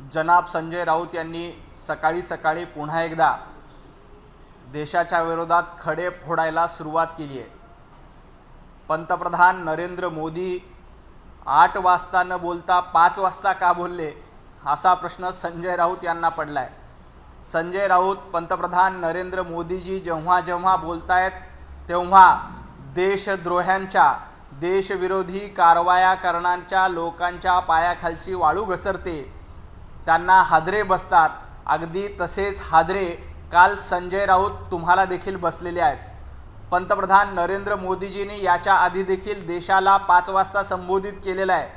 जनाब संजय राऊत यांनी सकाळी सकाळी पुन्हा एकदा देशाच्या विरोधात खडे फोडायला सुरुवात केली आहे। पंतप्रधान नरेंद्र मोदी 8 वाजता न बोलता 5 वाजता का बोलले असा प्रश्न संजय राऊत यांना पडलाय। संजय राऊत पंतप्रधान नरेंद्र मोदीजी जेव्हा जेव्हा बोलतायत तेव्हा देशद्रोह्यांच्या देशविरोधी कारवाया करणाऱ्या लोकांच्या पायाखालची वाळू घसरते, त्यांना हादरे बसतात। अगदी तसेच हादरे काल संजय राऊत तुम्हाला देखील बसलेले आहेत। पंतप्रधान नरेंद्र मोदीजींनी याच्या आधी देखील देशाला 5 वाजता संबोधित केलेलं आहे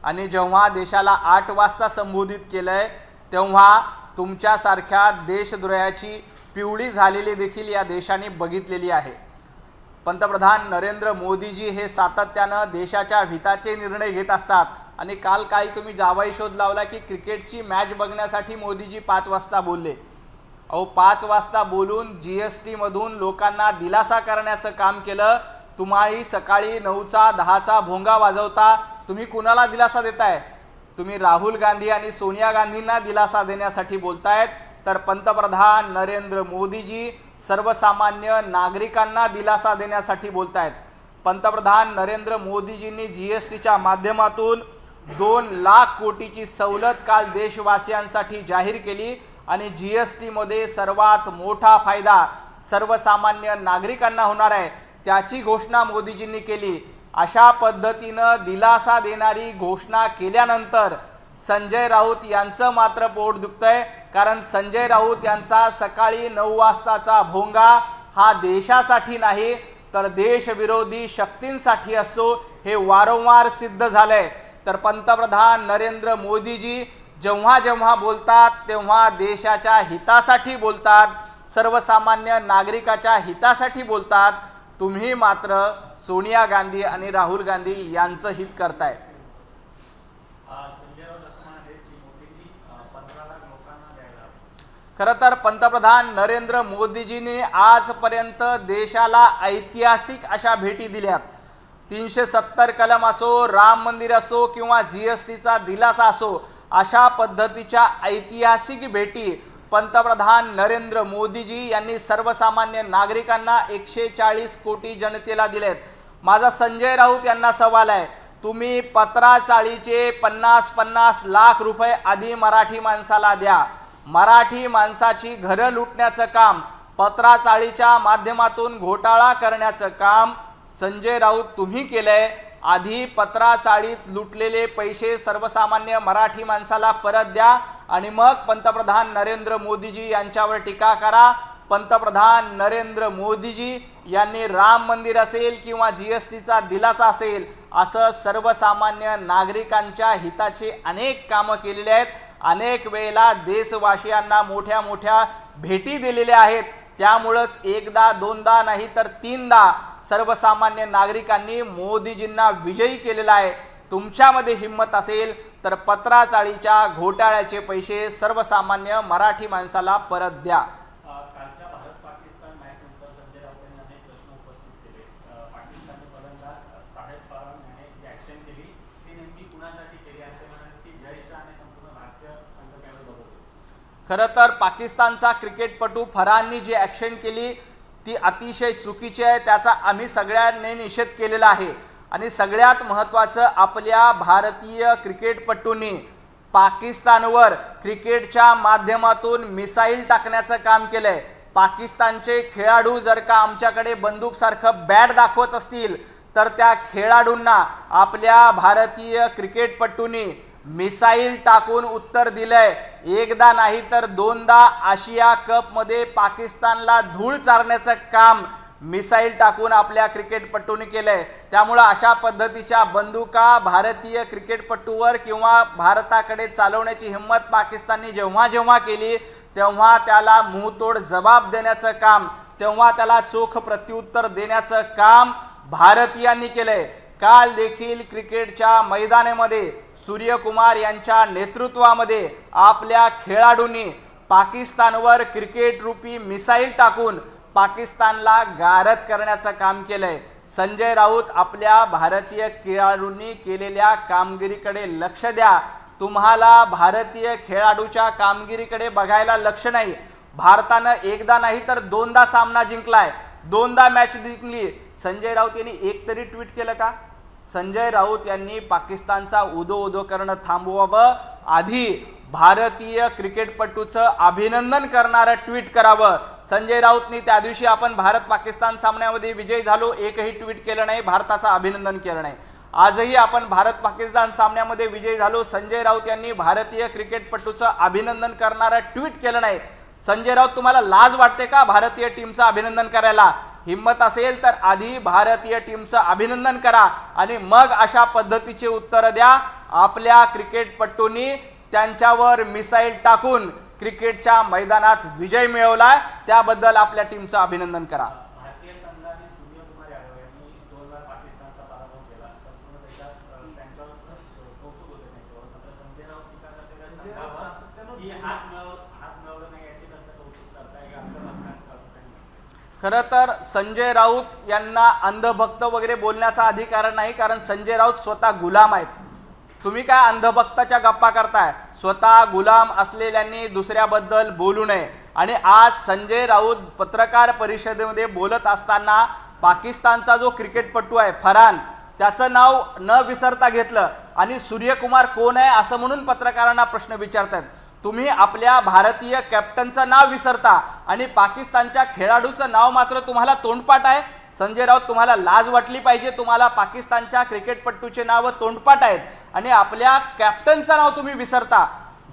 आणि जेव्हा देशाला 8 वाजता संबोधित केलंय तेव्हा तुमच्यासारख्या देशद्रोहाची पिवळी झालेली देखील या देशाने बघितलेली आहे। पंतप्रधान नरेंद्र मोदीजी हे सातत्यानं देशाच्या हिताचे निर्णय घेत असतात आणि काल काही तुम्ही जावाई शोध लावला की क्रिकेटची मॅच बघण्यासाठी मोदीजी 5 वाजता बोलले। 5 वाजता बोलून जीएसटी मधून लोकांना दिलासा करण्याचं काम केलं। तुम्ही सकाळी 9चा 10चा भोंगा वाजवता, तुम्ही कुणाला दिलासा देताय? तुम्ही राहुल गांधी आणि सोनिया गांधींना दिलासा देण्यासाठी बोलतायत, तर पंतप्रधान नरेंद्र मोदीजी सर्वसामान्य नागरिकांना दिलासा देण्यासाठी बोलतायत। पंतप्रधान नरेंद्र मोदीजींनी जीएसटीच्या माध्यमातून 2 लाख कोटीची सवलत काल देशवासियांसाठी जाहीर केली आणि जीएसटी मध्ये सर्वात मोठा फायदा सर्वसामान्य नागरिकांना होणार आहे, त्याची घोषणा मोदीजींनी केली। अशा पद्धतीनं दिलासा देणारी घोषणा केल्यानंतर संजय राऊत यांचं मात्र पोट दुखतंय, कारण संजय राऊत यांचा सकाळी 9 वाजताचा भोंगा हा देशासाठी नाही तर देशविरोधी शक्तींसाठी असतो, हे वारंवार सिद्ध झालंय। तर पंतप्रधान नरेंद्र मोदीजी जेव्हा जेव्हा बोलतात तेव्हा देशाच्या हितासाठी बोलतात, सर्वसामान्य नागरिकाच्या हितासाठी बोलतात। तुम्ही मात्र सोनिया गांधी आणि राहुल गांधी यांचं हित करताय। खरं तर पंतप्रधान नरेंद्र मोदीजींनी आजपर्यंत देशाला ऐतिहासिक अशा भेटी दिल्यात। 370 कलम असो, राम मंदिर असो किंवा जीएसटीचा दिलासा असो, अशा पद्धतीच्या ऐतिहासिक भेटी पंतप्रधान नरेंद्र मोदीजी यांनी सर्वसामान्य नागरिकांना 140 कोटी जनतेला दिलेत। माझा संजय राऊत यांना सवाल आहे, तुम्ही पत्राचाळीचे 50-50 लाख रुपये आधी मराठी माणसाला द्या। मराठी माणसाची घरं लुटण्याचं काम, पत्राचाळीच्या माध्यमातून घोटाळा करण्याचं काम संजय राऊत तुम्ही केलंय। आधी पत्राचाळीत लुटलेले पैसे सर्वसामान्य मराठी माणसाला परत द्या आणि मग पंतप्रधान नरेंद्र मोदीजी यांच्यावर टीका करा। पंतप्रधान नरेंद्र मोदीजी यांनी राम मंदिर असेल किंवा जीएसटीचा दिलासा असेल असं सर्वसामान्य नागरिकांच्या हिताचे अनेक कामं केलेले आहेत। अनेक वेळेला देशवासियांना मोठ्या मोठ्या भेटी दिलेल्या आहेत। त्यामुळेच एकदा दोनदा नाही तर 3दा सर्वसामान्य नागरिकांनी मोदीजींना विजयी केलेला आहे। तुमच्यामध्ये हिम्मत असेल तर पत्राचाळीच्या घोटाळ्याचे पैसे सर्वसामान्य मराठी माणसाला परत द्या। कालच्या भारत पाकिस्तान मॅच नंतर संजय राऊत यांनी अनेक प्रश्न उपस्थित केले। पाकिस्तानने फलंदाज साहेब फाराने जी ऍक्शन केली ती नेमकी कुणासाठी केली असे म्हणाले की जय शाह आणि संपूर्ण भारतीय संघ त्यावेळी बघत होते। खरं तर पाकिस्तानचा क्रिकेटपटू फरहाननी जी ॲक्शन केली ती अतिशय चुकीची आहे, त्याचा आम्ही सगळ्यांनी निषेध केलेला आहे। आणि सगळ्यात महत्त्वाचं, आपल्या भारतीय क्रिकेटपटूंनी पाकिस्तानवर क्रिकेटच्या माध्यमातून मिसाईल टाकण्याचं काम केलंय। पाकिस्तानचे खेळाडू जर का आमच्याकडे बंदूकसारखं बॅट दाखवत असतील तर त्या खेळाडूंना आपल्या भारतीय क्रिकेटपटूंनी मिसाईल टाकून उत्तर दिलंय। एकदा नाही तर 2दा आशिया कप मध्ये पाकिस्तानला धूळ चारण्याचं काम मिसाईल टाकून आपल्या क्रिकेटपटूंनी केलंय। त्यामुळे अशा पद्धतीच्या बंदुका भारतीय क्रिकेटपटूवर किंवा भारताकडे चालवण्याची हिम्मत पाकिस्तानने जेव्हा जेव्हा केली तेव्हा त्याला मुंहतोड जबाब देण्याचं काम, तेव्हा त्याला चोख प्रत्युत्तर देण्याचं काम भारतीयांनी केलंय। काल देखील क्रिकेटच्या मैदानामध्ये सूर्यकुमार यांच्या नेतृत्वामध्ये आपल्या खेळाडूंनी पाकिस्तानवर क्रिकेट रूपी मिसाईल टाकून पाकिस्तानला गारद करण्याचं काम केलंय। संजय राऊत आपल्या भारतीय खेळाडूंनी केलेल्या कामगिरीकडे लक्ष द्या। तुम्हाला भारतीय खेळाडूच्या कामगिरीकडे बघायला लक्ष नाही. भारतानं एकदा नाही तर दोनदा सामना जिंकलाय, दोनदा मॅच जिंकली. संजय राऊत यांनी एक तरी ट्विट केलं का? संजय राऊत यांनी पाकिस्तानचा उदो करणं थांबवावं, आधी भारतीय क्रिकेटपटूचं अभिनंदन करणारं ट्विट करावं. संजय राऊतनी त्या दिवशी आपण भारत पाकिस्तान सामन्यामध्ये विजयी झालो एकही ट्विट केलं नाही, भारताचं अभिनंदन केलं नाही. आजही आपण भारत पाकिस्तान सामन्यामध्ये विजयी झालो, संजय राऊत यांनी भारतीय क्रिकेटपटूचं अभिनंदन करणारं ट्विट केलं नाही. संजय राऊत तुम्हाला लाज वाटते का भारतीय टीमचं अभिनंदन करायला? हिम्मत असेल तर आधी भारतीय टीमचं अभिनंदन करा आणि मग अशा पद्धतीचे उत्तर द्या. आपल्या क्रिकेटपटूंनी त्यांच्यावर मिसाईल टाकून क्रिकेटच्या मैदानात विजय मिळवला, त्याबद्दल आपल्या टीमचं अभिनंदन करा. भारतीय संघाने सूर्यकुमार यादव यांनी 2 वेळा पाकिस्तानचा पराभव केला. संपूर्ण देशात त्यांच्यावर कौतुक होते त्यांच्यावर. मात्र संजय राऊत टीका करते त्या संघावर की हात मिळवलं नाही याची कसं कौतुक करताय, हे अंधभक्तांचं असं त्यांनी म्हटलं. खरं तर संजय राऊत यांना अंधभक्त वगैरे बोलण्याचा अधिकार नाही, कारण संजय राऊत स्वतः गुलाम आहेत. तुम्ही काय अंधभक्ताच्या गप्पा करताय? स्वतः गुलाम असलेल्यांनी दुसऱ्याबद्दल बोलू नये. आणि आज संजय राऊत पत्रकार परिषदेमध्ये बोलत असताना पाकिस्तानचा जो क्रिकेटपटू आहे फरहान, त्याचं नाव न विसरता घेतलं आणि सूर्यकुमार कोण आहे असं म्हणून पत्रकारांना प्रश्न विचारतात. तुम्ही आपल्या भारतीय कॅप्टनचं नाव विसरता आणि पाकिस्तानच्या खेळाडूचं नाव मात्र तुम्हाला तोंडपाठ आहे. संजय राऊत, तुम्हाला लाज वाटली पाहिजे. तुम्हाला पाकिस्तानच्या क्रिकेटपटूचे नाव तोंडपाठ आहेत आणि आपल्या कॅप्टनचं नाव तुम्ही विसरता.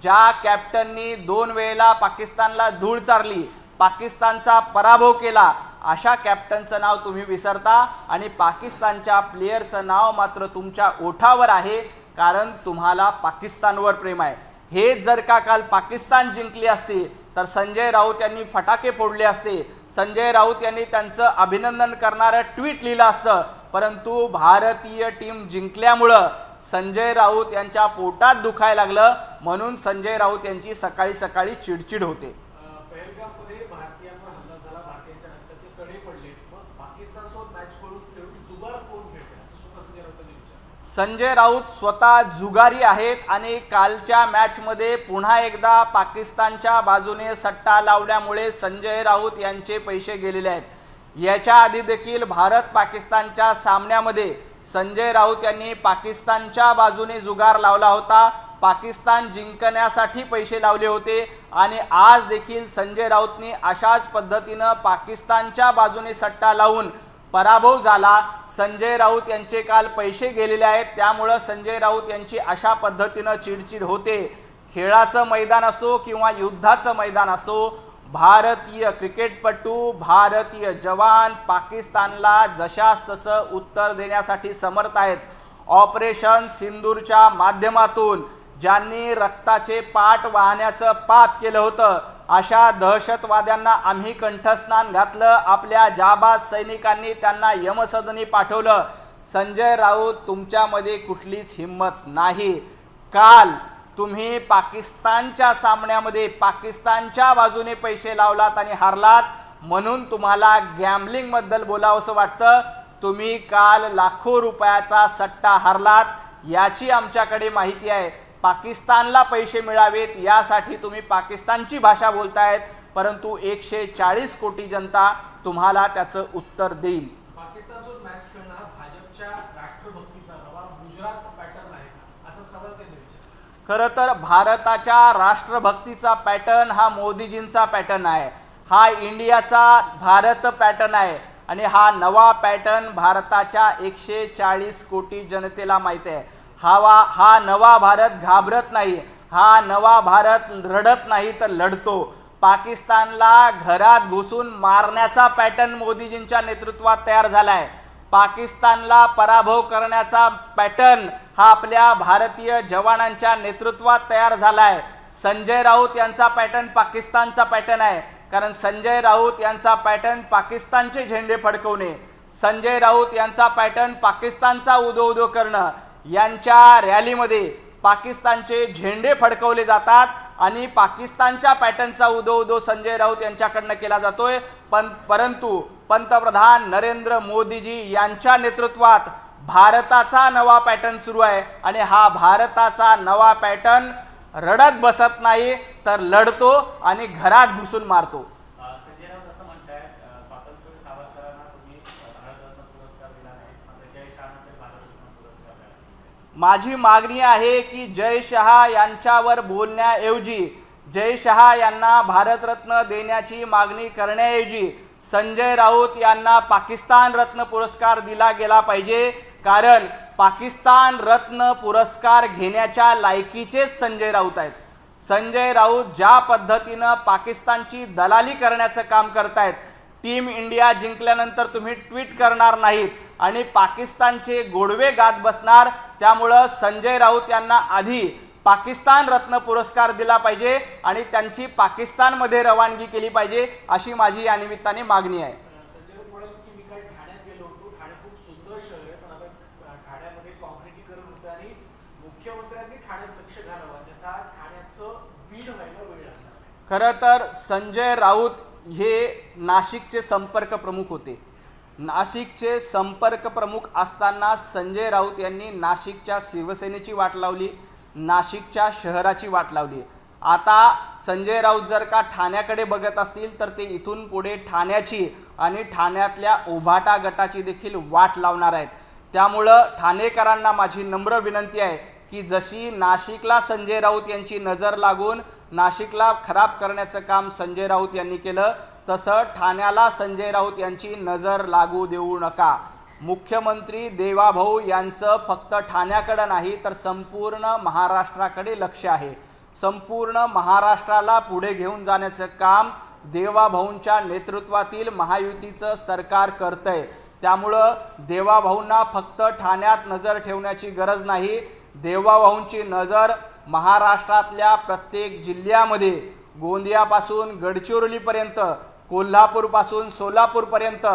ज्या कॅप्टननी 2 वेळेला पाकिस्तानला धूळ चारली, पाकिस्तानचा पराभव केला, अशा कॅप्टनचं नाव तुम्ही विसरता आणि पाकिस्तानच्या प्लेयरचं नाव मात्र तुमच्या ओठावर आहे, कारण तुम्हाला पाकिस्तानवर प्रेम आहे. हे जर का काल पाकिस्तान जिंकली असती तर संजय राऊत यांनी फटाके फोडले असते, संजय राऊत यांनी त्यांचं अभिनंदन करणारं ट्विट लिहिलं असतं. परंतु भारतीय टीम जिंकल्यामुळं संजय राऊत यांच्या पोटात दुखायला लागलं, म्हणून संजय राऊत यांची सकाळी सकाळी चिडचिड होते. पहलगाममध्ये भारतीयांवर हल्ला झाला, भारतीयांच्या रक्ताचे सडे पडले, मग पाकिस्तानसोबत मॅच खेळून जुगार कोण खेळते असं सुद्धा संजय राऊतांनी विचारलं. संजय राऊत स्वतः जुगारी आहेत आणि कालच्या मॅचमध्ये पुन्हा एकदा पाकिस्तानच्या बाजूने सट्टा लावल्यामुळे संजय राऊत यांचे पैसे गेलेले आहेत. याच्या आधी देखील भारत पाकिस्तानच्या सामन्यामध्ये संजय राऊत यांनी पाकिस्तानच्या बाजूने जुगार लावला होता, पाकिस्तान जिंकण्यासाठी पैसे लावले होते आणि आज देखील संजय राऊतनी अशाच पद्धतीनं पाकिस्तानच्या बाजूने सट्टा लावून पराभव झाला. संजय राऊत यांचे काल पैसे गेलेले आहेत, त्यामुळं संजय राऊत यांची अशा पद्धतीनं चिडचिड होते. खेळाचं मैदान असो किंवा युद्धाचं मैदान असो, भारतीय क्रिकेटपटू, भारतीय जवान पाकिस्तानला जशास तसं उत्तर देण्यासाठी समर्थ आहेत. ऑपरेशन सिंदूरच्या माध्यमातून ज्यांनी रक्ताचे पाट वाहण्याचं पाप केलं होतं, अशा दहशतवाद्यांना आम्ही कंठस्नान घातलं. आपल्या जाबाज सैनिकांनी त्यांना यमसदनी पाठवलं. संजय राऊत, तुमच्यामध्ये कुठलीच हिम्मत नाही. काल तुम्ही पाकिस्तानच्या सामन्यामध्ये पाकिस्तानच्या बाजूने पैसे लावलात आणि हारलात, म्हणून तुम्हाला गॅम्बलिंगबद्दल बोलावंसं वाटतं. तुम्ही काल लाखो रुपयाचा सट्टा हारलात, याची आमच्याकडे माहिती आहे. पाकिस्तानला पैसे मिळावेत यासाठी तुम्ही पाकिस्तानची भाषा बोलतायत, परंतु 140 कोटी जनता तुम्हाला त्याचं उत्तर देईल. पाकिस्तानसोबत मॅच खेळणं हा भाजपच्या राष्ट्रभक्तीचा नवा गुजरात पॅटर्न आहे का, असा सवाल त्यांनी विचारला. खरं तर भारताच्या राष्ट्रभक्तीचा पॅटर्न हा मोदीजींचा पॅटर्न आहे, हा इंडियाचा भारत पॅटर्न आहे आणि हा नवा पॅटर्न भारताच्या 140 कोटी जनतेला माहिती आहे. हा नवा भारत घाबरत नाही, हा नवा भारत रडत नाही तर लढतो. पाकिस्तानला घरात घुसून मारण्याचा पॅटर्न मोदीजींच्या नेतृत्वात तयार झालाय. पाकिस्तानला पराभव करण्याचा पॅटर्न हा आपल्या भारतीय जवानांच्या नेतृत्वात तयार झालाय. संजय राऊत यांचा पॅटर्न पाकिस्तानचा पॅटर्न आहे, कारण संजय राऊत यांचा पॅटर्न पाकिस्तानचे झेंडे फडकवणे, संजय राऊत यांचा पॅटर्न पाकिस्तानचा उदो करणं. यांच्या रॅलीमध्ये पाकिस्तानचे झेंडे फडकवले जातात आणि पाकिस्तानच्या पॅटर्नचा उदो संजय राऊत यांच्याकडनं केला जातोय. परंतु पंतप्रधान नरेंद्र मोदीजी यांच्या नेतृत्वात भारताचा नवा पॅटर्न सुरू आहे आणि हा भारताचा नवा पॅटर्न रडत बसत नाही तर लढतो आणि घरात घुसून मारतो. संजय राऊत असं म्हणतायत स्वातंत्र्य सावरकरांना तुम्ही भारतरत्न पुरस्कार दिला नाही, मात्र जय शहाना तरी भारतरत्न पुरस्कार द्या. माझी मागणी आहे की जय शहा यांच्यावर बोलण्याऐवजी, जय शहा यांना भारतरत्न देण्याची मागणी करण्याऐवजी संजय राऊत यांना पाकिस्तान रत्न पुरस्कार दिला गेला पाहिजे. कारण पाकिस्तान रत्न पुरस्कार घेण्याच्या लायकीचेच संजय राऊत आहेत. संजय राऊत ज्या पद्धतीनं पाकिस्तानची दलाली करण्याचं काम करतायत, टीम इंडिया जिंकल्यानंतर तुम्ही ट्विट करणार नाहीत आणि पाकिस्तानचे गोडवे गात बसणार. त्यामुळं संजय राऊत यांना आधी पाकिस्तान रत्न पुरस्कार दिला पाहिजे आणि त्यांची पाकिस्तानमध्ये रवानगी केली पाहिजे, अशी माझी या निमित्ताने मागणी आहे. संजय राऊत म्हणाले की मी काल ठाण्यात गेलो होतो, ठाणे खूप सुंदर शहर आहे, पण आता ठाण्यामध्ये काँक्रिटीकरण होतं आणि मुख्यमंत्र्यांनी ठाण्यात लक्ष घालावं, अन्यथा ठाण्याचं बीड व्हायला वेळ लागणार आहे. खरं तर संजय राऊत हे नाशिकचे संपर्क प्रमुख होते. नाशिकचे संपर्क प्रमुख असताना संजय राऊत यांनी नाशिकच्या शिवसेनेची वाट लावली, नाशिकच्या शहराची वाट लावली. आता संजय राऊत जर का ठाण्याकडे बघत असतील तर ते इथून पुढे ठाण्याची आणि ठाण्यातल्या उभाटा गटाची देखील वाट लावणार आहेत. त्यामुळं ठाणेकरांना माझी नम्र विनंती आहे की जशी नाशिकला संजय राऊत यांची नजर लागून नाशिकला खराब करण्याचं काम संजय राऊत यांनी केलं, तसं ठाण्याला संजय राऊत यांची नजर लागू देऊ नका. मुख्यमंत्री देवाभाऊ यांचं फक्त ठाण्याकडे नाही तर संपूर्ण महाराष्ट्राकडे लक्ष आहे. संपूर्ण महाराष्ट्राला पुढे घेऊन जाण्याचं काम देवाभाऊंच्या नेतृत्वातील महायुतीचं सरकार करतंय. त्यामुळं देवाभाऊंना फक्त ठाण्यात नजर ठेवण्याची गरज नाही. देवाभाऊंची नजर महाराष्ट्रातल्या प्रत्येक जिल्ह्यामध्ये, गोंदियापासून गडचिरोलीपर्यंत, कोल्हापूरपासून सोलापूरपर्यंत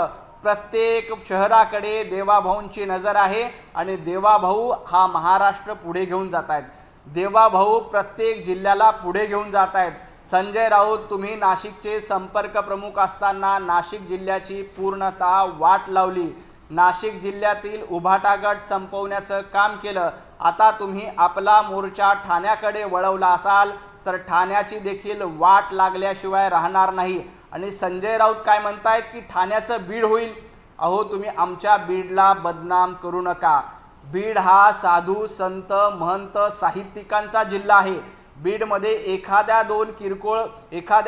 प्रत्येक शहराकडे देवाभाऊंची नजर आहे आणि देवाभाऊ हा महाराष्ट्र पुढे घेऊन जात आहेत. देवाभाऊ प्रत्येक जिल्ह्याला पुढे घेऊन जात आहेत. संजय राऊत, तुम्ही नाशिकचे संपर्क प्रमुख असताना नाशिक जिल्ह्याची पूर्णतः वाट लावली. नाशिक जिल्ह्यातील उभाटा गट संपवण्याचं काम केलं. आता तुम्ही आपला मोर्चा ठाण्याकडे वळवला असाल तर ठाण्याची देखील वाट लागल्याशिवाय राहणार नाही. आणि संजय राऊत काय म्हणतायत की ठाण्याचं बीड होईल. अहो, तुम्ही आमच्या बीडला बदनाम करू नका. बीड हा साधू संत महंत साहित्यिकांचा जिल्हा आहे. बीडमध्ये एखाद्या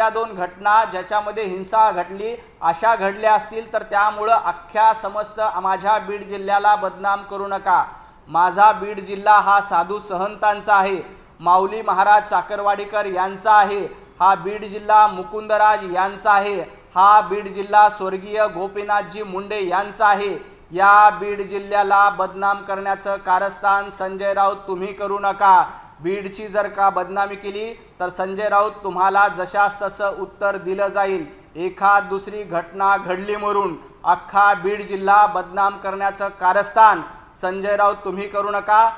दोन घटना ज्याच्यामध्ये हिंसा घडली अशा घडल्या असतील तर त्यामुळं अख्ख्या समस्त माझ्या बीड जिल्ह्याला बदनाम करू नका. माझा बीड जिल्हा हा साधू संतांचा आहे, माऊली महाराज चाकरवाडीकर यांचा आहे. हा बीड जिल्हा मुकुंदराज यांचा आहे. हा बीड जिल्हा स्वर्गीय गोपीनाथजी मुंडे यांचा आहे. या बीड जिल्ह्याला बदनाम करण्याचं कारस्थान संजय राऊत तुम्ही करू नका. बीडची जर का बदनामी केली तर संजय राऊत तुम्हाला जशास तसं उत्तर दिलं जाईल. एखाद दुसरी घटना घडली म्हणून अख्खा बीड जिल्हा बदनाम करण्याचं कारस्थान संजय राऊत तुम्ही करू नका.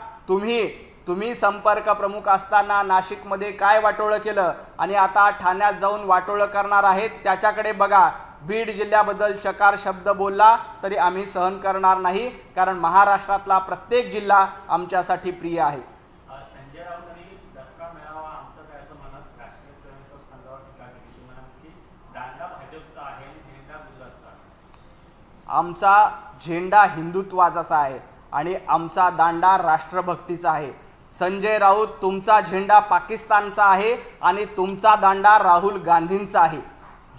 तुम्ही संपर्क प्रमुख असताना नाशिकमध्ये काय वाटोळं केलं आणि आता ठाण्यात जाऊन वाटोळं करणार आहेत त्याच्याकडे बघा. बीड जिल्ह्याबद्दल चकार शब्द बोलला तरी आम्ही सहन करणार नाही, कारण महाराष्ट्रातला प्रत्येक जिल्हा आमच्यासाठी प्रिय आहे. संजय राऊतांनी दसरा मेळावा आमचं काय असं म्हणत राष्ट्रीय स्वयंसेवक संघावर टीका केली. ती म्हणाली की दांडा भाजपचा आहे आणि झेंडा गुजरातचा आहे. आमचा झेंडा हिंदुत्वाचा आहे आणि आमचा दांडा राष्ट्रभक्तीचा आहे. संजय राऊत, तुमचा झेंडा पाकिस्तानचा आहे आणि तुमचा दांडा राहुल गांधींचा आहे.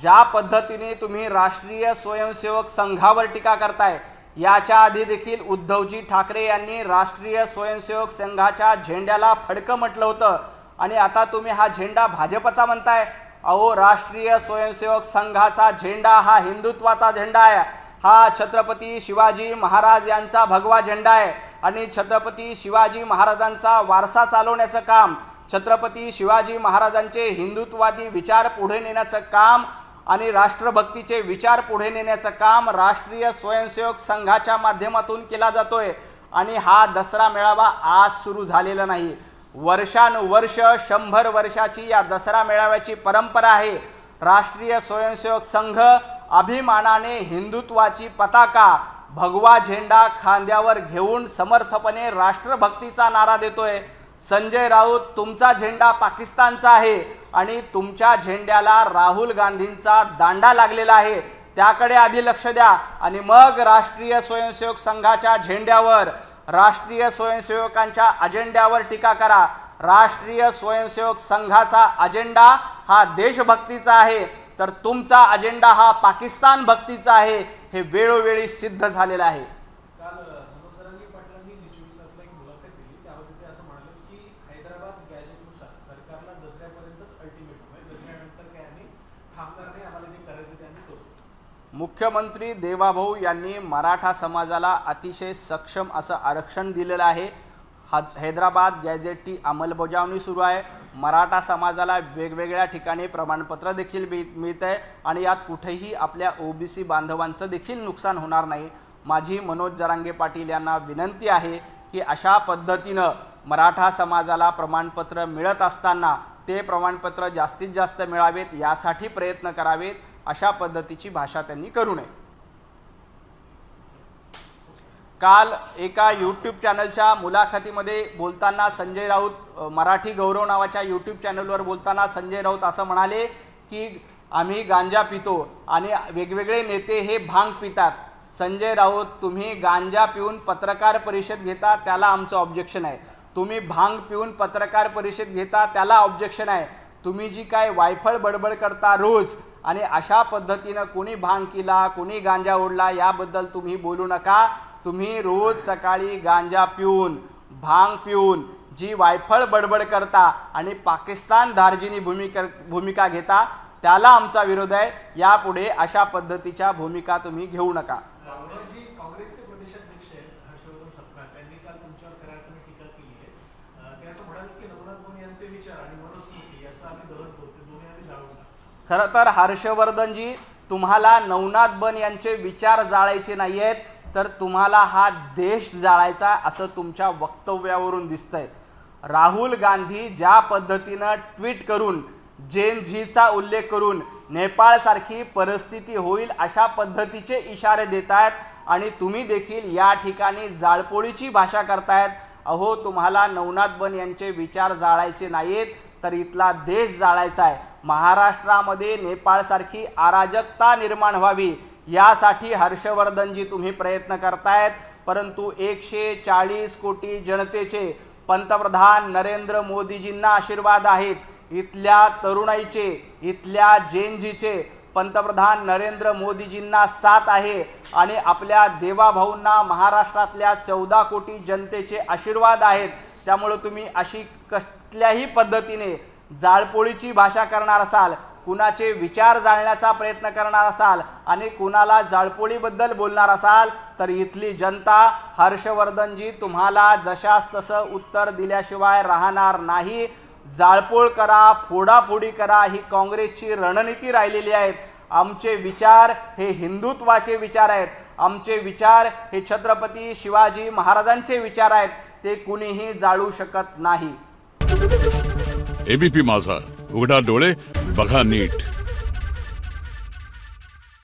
ज्या पद्धतीने तुम्ही राष्ट्रीय स्वयंसेवक संघावर टीका करताय, याच्या आधी देखील उद्धवजी ठाकरे यांनी राष्ट्रीय स्वयंसेवक संघाच्या झेंड्याला फडकं म्हटलं होतं आणि आता तुम्ही हा झेंडा भाजपचा म्हणताय. अहो, राष्ट्रीय स्वयंसेवक संघाचा झेंडा हा हिंदुत्वाचा झेंडा आहे. हा छत्रपती शिवाजी महाराज यांचा भगवा झेंडा आहे आणि छत्रपती शिवाजी महाराजांचा वारसा चालवण्याचं काम, छत्रपती शिवाजी महाराजांचे हिंदुत्ववादी विचार पुढे नेण्याचं काम आणि राष्ट्रभक्तीचे विचार पुढे नेण्याचं काम राष्ट्रीय स्वयंसेवक संघाच्या माध्यमातून केला जातोय. आणि हा दसरा मेळावा आज सुरू झालेला नाही. वर्षानुवर्ष 100 वर्षाची या दसरा मेळाव्याची परंपरा आहे. राष्ट्रीय स्वयंसेवक संघ अभिमानाने हिंदुत्वाची पताका भगवा झेंडा खांद्यावर घेऊन समर्थपणे राष्ट्रभक्तीचा नारा देतोय. संजय राऊत, तुमचा झेंडा पाकिस्तानचा आहे आणि तुमच्या झेंड्याला राहुल गांधींचा दांडा लागलेला आहे. त्याकडे आधी लक्ष द्या आणि मग राष्ट्रीय स्वयंसेवक संघाच्या झेंड्यावर, राष्ट्रीय स्वयंसेवकांच्या अजेंड्यावर टीका करा. राष्ट्रीय स्वयंसेवक संघाचा अजेंडा हा देशभक्तीचा आहे, तर तुमचा अजेंडा हा पाकिस्तान भक्तीचा आहे. हे वेळोवेळी सिद्ध झालेलं आहे. काल मनोज जरांगे पाटलांनी जी 24 तासला एक मुलाखत दिली त्यामध्ये ते असं म्हणाले की हैदराबाद गॅजेटनुसार सरकारला दसऱ्यापर्यंतच अल्टिमेटम आहे, दसऱ्यानंतर काय आम्ही थांबणार नाही, आम्हाला जे करायचं ते आम्ही करू. मुख्यमंत्री देवाभाऊ यांनी मराठा समाजाला अतिशय सक्षम असं आरक्षण दिलेलं आहे. हैदराबाद गॅजेटची अंमलबजावणी सुरू आहे. मराठा समाजाला वेगवेगळ्या ठिकाणी प्रमाणपत्र देखील मिळत आहे आणि यात कुठेही आपल्या ओबीसी बांधवांचं देखील नुकसान होणार नाही. माझी मनोज जरांगे पाटील यांना विनंती आहे की अशा पद्धतीनं मराठा समाजाला प्रमाणपत्र मिळत असताना ते प्रमाणपत्र जास्तीत जास्त मिळावेत यासाठी प्रयत्न करावेत. अशा पद्धतीची भाषा त्यांनी करू नये. काल एका यूट्यूब चॅनलच्या मुलाखतीमध्ये बोलताना संजय राऊत, मराठी गौरव नावाच्या यूट्यूब चॅनलवर बोलताना संजय राऊत असं म्हणाले की आम्ही गांजा पितो आणि वेगवेगळे नेते हे भांग पितात. संजय राऊत, तुम्ही गांजा पिऊन पत्रकार परिषद घेता त्याला आमचं ऑब्जेक्शन आहे. तुम्ही भांग पिऊन पत्रकार परिषद घेता त्याला ऑब्जेक्शन आहे. तुम्ही जी काय वायफळ बडबड करता रोज आणि अशा पद्धतीनं कोणी भांग केला, कोणी गांजा ओढला याबद्दल तुम्ही बोलू नका. तुम्ही रोज सकाळी गांजा पिऊन, भांग पिऊन जी वायफळ बडबड करता आणि पाकिस्तान धार्जिनी भूमिका घेता त्याला आमचा विरोध आहे. यापुढे अशा पद्धतीच्या भूमिका तुम्ही घेऊ नका. काँग्रेसचे प्रदेशाध्यक्ष हर्षवर्धन सपकाळ त्यांनी काल तुमच्यावर कराराने टीका केली आहे. ते असं म्हणाले की नवनाथ बोन यांचे विचार आणि मनुस्मृती याचा आम्ही दहन करतो, ते दोन्ही आम्ही जाळून टाकतो. खरं तर हर्षवर्धनजी, तुम्हाला नवनाथ बन यांचे विचार जाळायचे नाही आहेत, तर तुम्हाला हा देश जाळायचा असं तुमच्या वक्तव्यावरून दिसतंय. राहुल गांधी ज्या पद्धतीनं ट्विट करून जेन झीचा उल्लेख करून नेपाळसारखी परिस्थिती होईल अशा पद्धतीचे इशारे देत आहेत आणि तुम्ही देखील या ठिकाणी जाळपोळीची भाषा करतायत. अहो, तुम्हाला नवनाथ बन यांचे विचार जाळायचे नाहीत, तर इथला देश जाळायचा आहे. महाराष्ट्रामध्ये नेपाळसारखी अराजकता निर्माण व्हावी यासाठी हर्षवर्धनजी तुम्ही प्रयत्न करतायत, परंतु 140 कोटी जनतेचे पंतप्रधान नरेंद्र मोदीजींना आशीर्वाद आहेत. इथल्या तरुणाईचे, इथल्या जेनजीचे पंतप्रधान नरेंद्र मोदीजींना साथ आहे आणि आपल्या देवाभाऊंना महाराष्ट्रातल्या 14 कोटी जनतेचे आशीर्वाद आहेत. त्यामुळे तुम्ही अशी कसल्याही पद्धतीने जाळपोळीची भाषा करणार असाल, कुणाचे विचार जाळण्याचा प्रयत्न करणार असाल आणि कुणाला जाळपोळीबद्दल बोलणार असाल, तर इथली जनता हर्षवर्धनजी तुम्हाला जशास तसं उत्तर दिल्याशिवाय राहणार नाही. जाळपोळ करा, फोडाफोडी करा, ही काँग्रेसची रणनीती राहिलेली आहे. आमचे विचार हे हिंदुत्वाचे विचार आहेत. आमचे विचार हे छत्रपती शिवाजी महाराजांचे विचार आहेत. ते कुणीही जाळू शकत नाही. एबीपी माझा, उघडा डोळे बघा नीट.